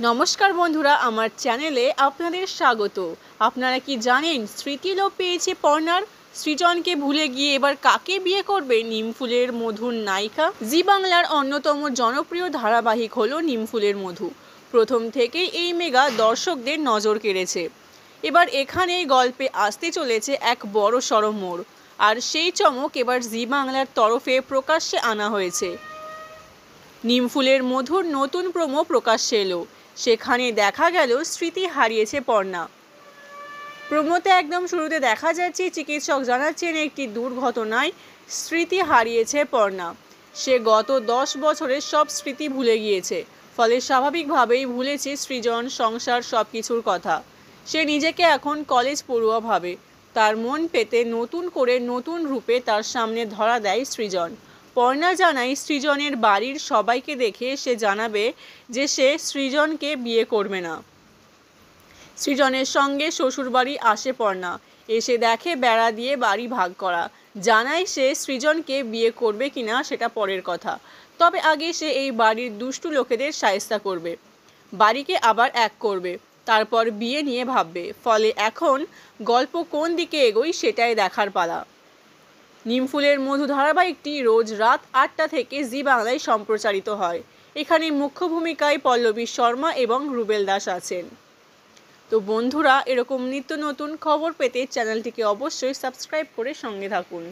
নমস্কার বন্ধুরা, আমার চ্যানেলে আপনাদের স্বাগত। আপনারা কি জানেন স্মৃতি লোপ পেয়েছে পর্ণার? সৃজনকে ভুলে গিয়ে এবার কাকে বিয়ে করবে নিমফুলের মধুর নায়িকা? জি বাংলার অন্যতম জনপ্রিয় ধারাবাহিক হলো নিমফুলের মধু। প্রথম থেকেই এই মেগা দর্শকদের নজর কেড়েছে। এবার এখানে গল্পে আসতে চলেছে এক বড় সড় মোড়, আর সেই চমক এবার জি বাংলার তরফে প্রকাশ্যে আনা হয়েছে। নিমফুলের মধুর নতুন প্রোমো প্রকাশ্যে এলো। সেখানে দেখা গেল স্মৃতি হারিয়েছে পর্ণা। প্রোমোতে একদম শুরুতে দেখা যাচ্ছে চিকিৎসক জানাচ্ছেন একটি দুর্ঘটনায় স্মৃতি হারিয়েছে পর্ণা। সে গত 10 বছরের সব স্মৃতি ভুলে গিয়েছে, ফলে স্বাভাবিকভাবেই ভুলেছে সৃজন, সংসার, সব কিছুর কথা। সে নিজেকে এখন কলেজ পড়ুয়া ভাবে। তার মন পেতে নতুন করে নতুন রূপে তার সামনে ধরা দেয় সৃজন। পর্ণা জানায় সৃজনের বাড়ির সবাইকে দেখে সে জানাবে যে সে সৃজনকে বিয়ে করবে না। সৃজনের সঙ্গে শ্বশুরবাড়ি আসে পর্ণা, এসে দেখে বেড়া দিয়ে বাড়ি ভাগ করা। জানায় সে সৃজনকে বিয়ে করবে কিনা সেটা পরের কথা, তবে আগে সে এই বাড়ির দুষ্টু লোকেদের শায়েস্তা করবে, বাড়িকে আবার এক করবে, তারপর বিয়ে নিয়ে ভাববে। ফলে এখন গল্প কোন দিকে এগোয় সেটাই দেখার পালা। নিমফুলের মধু ধারাবাহিকটি রোজ রাত 8টা থেকে জি বাংলায় সম্প্রচারিত হয়। এখানে মুখ্য ভূমিকায় পল্লবী শর্মা এবং রুবেল দাস আছেন। তো বন্ধুরা, এরকম নিত্য নতুন খবর পেতে চ্যানেলটিকে অবশ্যই সাবস্ক্রাইব করে সঙ্গে থাকুন।